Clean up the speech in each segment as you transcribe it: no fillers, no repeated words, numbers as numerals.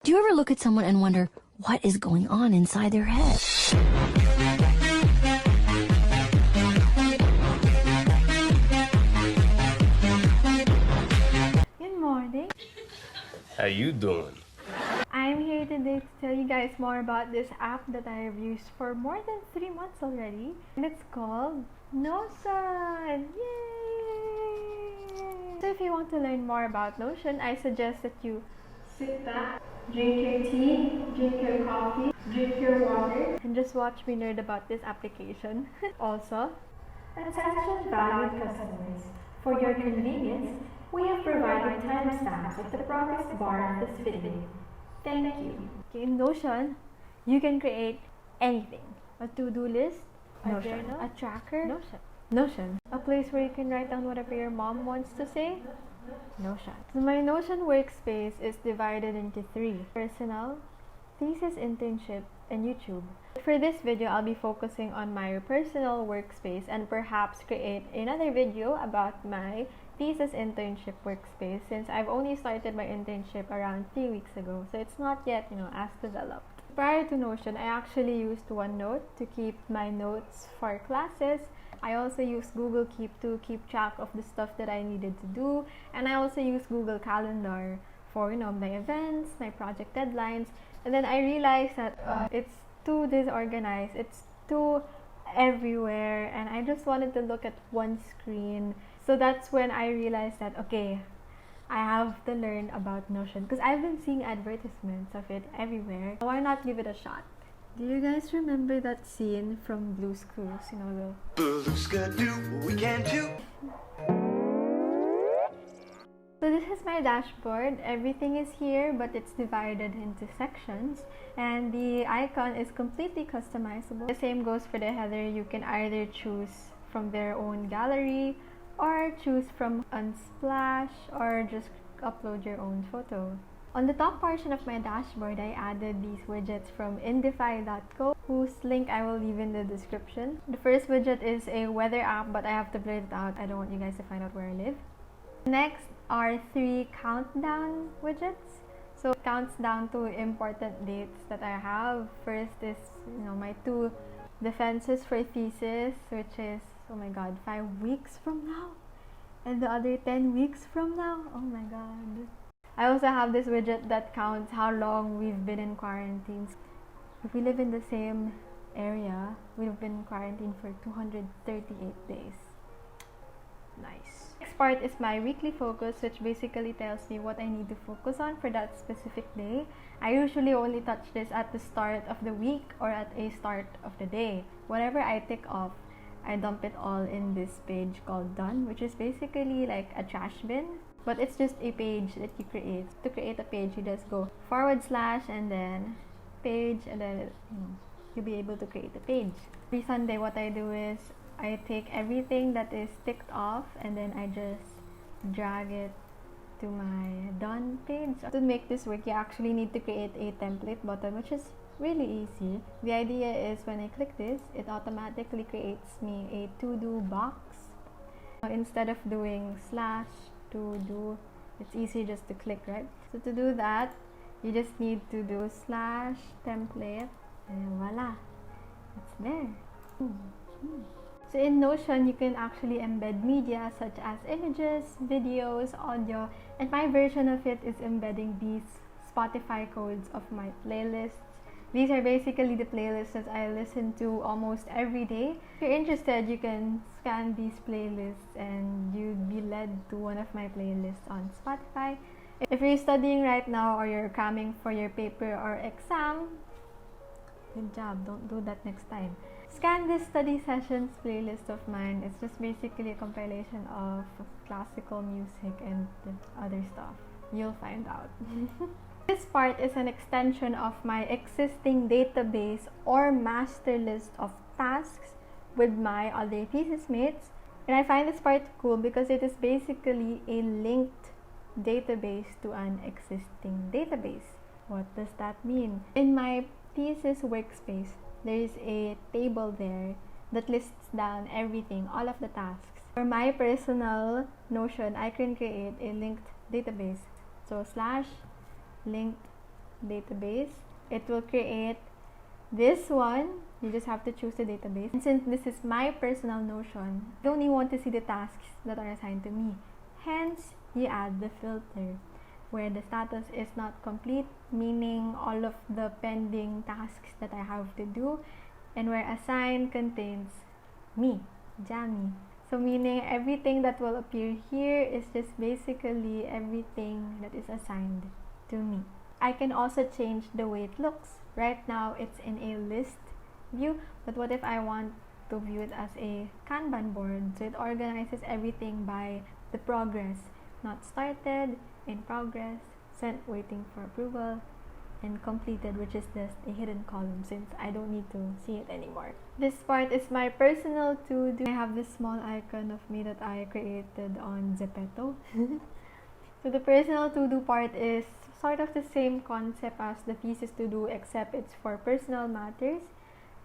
Do you ever look at someone and wonder what is going on inside their head? Good morning. How you doing? I'm here today to tell you guys more about this app that I have used for more than 3 months already. And it's called Notion! Yay! So if you want to learn more about Notion, I suggest that you sit back, drink your tea, drink your coffee, drink your water, and just watch me nerd about this application. Also, attention valued customers, for your convenience, we have provided timestamps at the progress bar of this video. Thank you. In Notion, you can create anything. A to-do list, a journal, a tracker, Notion. A place where you can write down whatever your mom wants to say, Notion. So my Notion workspace is divided into 3: personal, thesis internship, and YouTube. For this video, I'll be focusing on my personal workspace and perhaps create another video about my thesis internship workspace, since I've only started my internship around 3 weeks ago, so it's not yet, as developed. Prior to Notion, I actually used OneNote to keep my notes for classes. I also used Google Keep to keep track of the stuff that I needed to do, and I also used Google Calendar for my events, my project deadlines. And then I realized that it's too disorganized, it's too everywhere, and I just wanted to look at one screen. So that's when I realized that, okay, I have to learn about Notion because I've been seeing advertisements of it everywhere. Why not give it a shot? Do you guys remember that scene from Blue's Clues? We can do. So this is my dashboard. Everything is here, but it's divided into sections, and the icon is completely customizable. The same goes for the header. You can either choose from their own gallery, or choose from Unsplash, or just upload your own photo. On the top portion of my dashboard, I added these widgets from indify.co, whose link I will leave in the description. The first widget is a weather app, but I have to blur it out. I don't want you guys to find out where I live. Next are 3 countdown widgets. So it counts down to important dates that I have. First is, my 2 defenses for thesis, which is, oh my god, 5 weeks from now, and the other 10 weeks from now. Oh my god. I also have this widget that counts how long we've been in quarantine. If we live in the same area, we've been in quarantine for 238 days. Nice. Next part is my weekly focus, which basically tells me what I need to focus on for that specific day. I usually only touch this at the start of the week or at a start of the day. Whatever I tick off, I dump it all in this page called Done, which is basically like a trash bin, but it's just a page that you create. To create a page, you just go / and then page, and then you'll be able to create a page. Every Sunday, what I do is I take everything that is ticked off and then I just drag it to my Done page. To make this work, you actually need to create a template button, which is really easy. The idea is when I click this, it automatically creates me a to-do box. Instead of doing /to-do, it's easy just to click, right? So to do that, you just need to do /template, and voila, it's there. So in Notion, you can actually embed media such as images, videos, audio, and my version of it is embedding these Spotify codes of my playlists. These are basically the playlists that I listen to almost every day. If you're interested, you can scan these playlists and you'd be led to one of my playlists on Spotify. If you're studying right now or you're cramming for your paper or exam, good job, don't do that next time. Scan this study sessions playlist of mine. It's just basically a compilation of classical music and other stuff. You'll find out. This part is an extension of my existing database or master list of tasks with my other thesis mates. And I find this part cool because it is basically a linked database to an existing database. What does that mean? In my thesis workspace, there is a table there that lists down everything, all of the tasks. For my personal Notion, I can create a linked database. So /linked database, it will create this one. You just have to choose the database. And since this is my personal Notion, I only want to see the tasks that are assigned to me. Hence, you add the filter where the status is not complete, meaning all of the pending tasks that I have to do, and where assigned contains me, Jamie. So meaning everything that will appear here is just basically everything that is assigned to me. I can also change the way it looks. Right now it's in a list view, but what if I want to view it as a Kanban board? So it organizes everything by the progress, not started, in progress, sent, waiting for approval, and completed, which is just a hidden column since I don't need to see it anymore. This part is my personal to-do. I have this small icon of me that I created on Zepeto. So the personal to-do part is sort of the same concept as the thesis to-do, except it's for personal matters,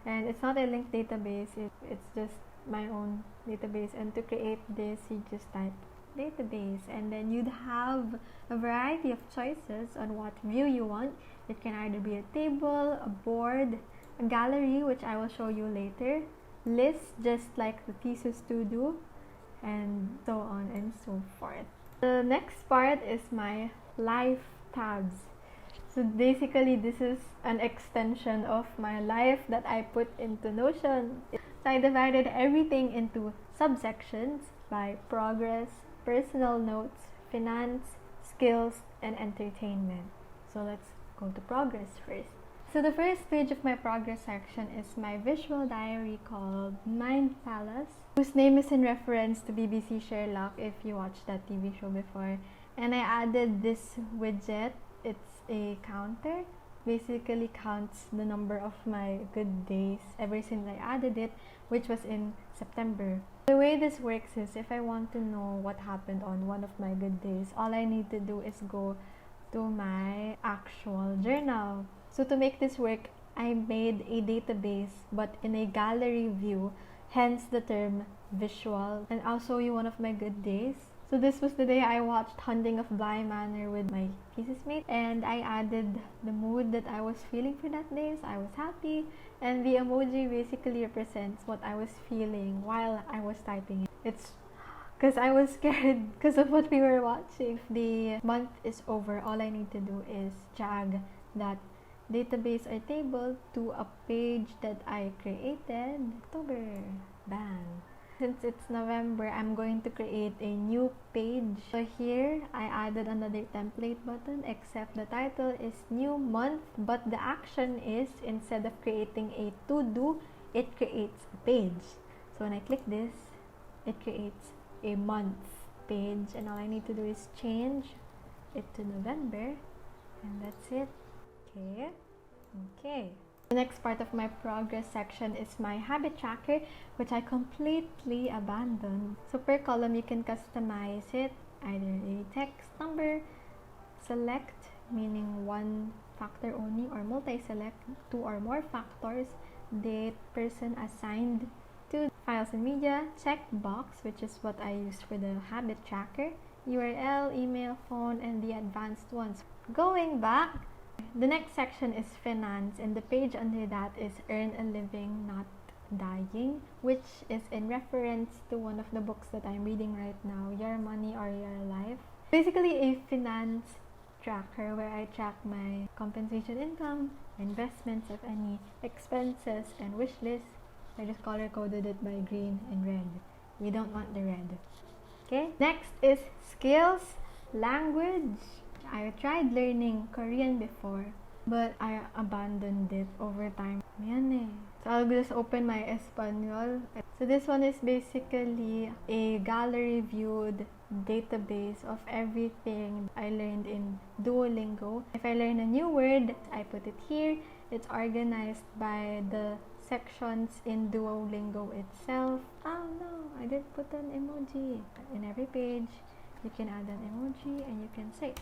and it's not a linked database. It's just my own database, and to create this you just type database, and then you'd have a variety of choices on what view you want. It can either be a table, a board, a gallery, which I will show you later, list just like the thesis to do, and so on and so forth. The next part is my life tabs. So basically this is an extension of my life that I put into Notion. So I divided everything into subsections by progress, personal notes, finance, skills, and entertainment. So let's go to progress first. So the first page of my progress section is my visual diary called Mind Palace, whose name is in reference to BBC Sherlock if you watched that TV show before. And I added this widget. It's a counter. Basically counts the number of my good days ever since I added it, which was in September. The way this works is if I want to know what happened on one of my good days, all I need to do is go to my actual journal. So to make this work, I made a database but in a gallery view, hence the term visual. And I'll show you one of my good days. So this was the day I watched Hunting of Bly Manor with my thesis mate, and I added the mood that I was feeling for that day. So I was happy, and the emoji basically represents what I was feeling while I was typing it. It's because I was scared because of what we were watching. If the month is over, all I need to do is drag that database or table to a page that I created. October. Bang. Since it's November, I'm going to create a new page. So here, I added another template button, except the title is New Month, but the action is, instead of creating a to-do, it creates a page. So when I click this, it creates a month page, and all I need to do is change it to November, and that's it. Okay. The next part of my progress section is my habit tracker, which I completely abandoned. So per column, you can customize it, either a text number, select, meaning one factor only, or multi-select, two or more factors, date, person assigned to, files and media, checkbox, which is what I used for the habit tracker, URL, email, phone, and the advanced ones. Going back, the next section is finance, and the page under that is earn a living, not dying, which is in reference to one of the books that I'm reading right now, Your Money or Your Life. Basically a finance tracker where I track my compensation income, investments of any expenses, and wish lists. I just color coded it by green and red. We don't want the red. Okay. Next is skills, language. I tried learning Korean before, but I abandoned it over time. So I'll just open my Espanol. So this one is basically a gallery viewed database of everything I learned in Duolingo. If I learn a new word, I put it here. It's organized by the sections in Duolingo itself. Oh no, I didn't put an emoji. In every page, you can add an emoji and you can search.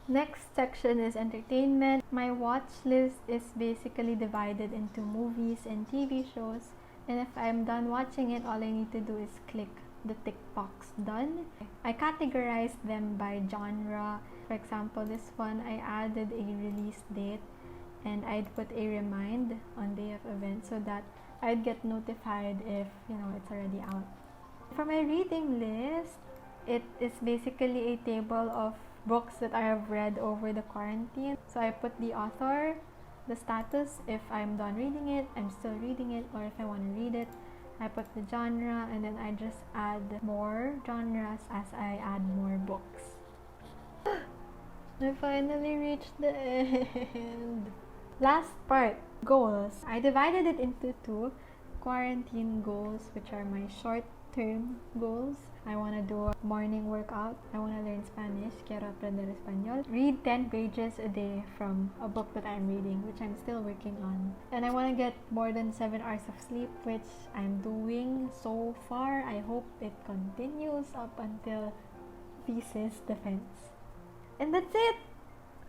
Next section is entertainment. My watch list is basically divided into movies and TV shows, and if I'm done watching it, all I need to do is click the tick box done. I categorized them by genre. For example, this one I added a release date and I'd put a remind on day of event so that I'd get notified if it's already out. For my reading list, it is basically a table of books that I have read over the quarantine. So I put the author, the status, if I'm done reading it, I'm still reading it, or if I want to read it. I put the genre, and then I just add more genres as I add more books. I finally reached the end. Last part, goals. I divided it into two. Quarantine goals, which are my short-term goals. I want to do a morning workout. I want to learn Spanish. Quiero aprender español. Read 10 pages a day from a book that I'm reading, which I'm still working on. And I want to get more than 7 hours of sleep, which I'm doing so far. I hope it continues up until thesis defense. And that's it!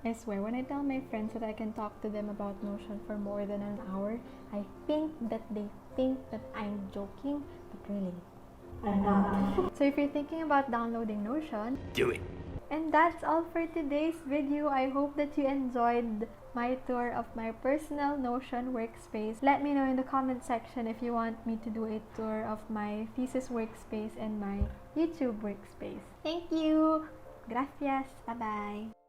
I swear, when I tell my friends that I can talk to them about Notion for more than an hour, I think that they think that I'm joking, but really, I'm not. So if you're thinking about downloading Notion, Do it. and that's all for today's video. I hope that you enjoyed my tour of my personal Notion workspace. Let me know in the comment section if you want me to do a tour of my thesis workspace and my YouTube workspace. Thank you! Gracias! Bye-bye!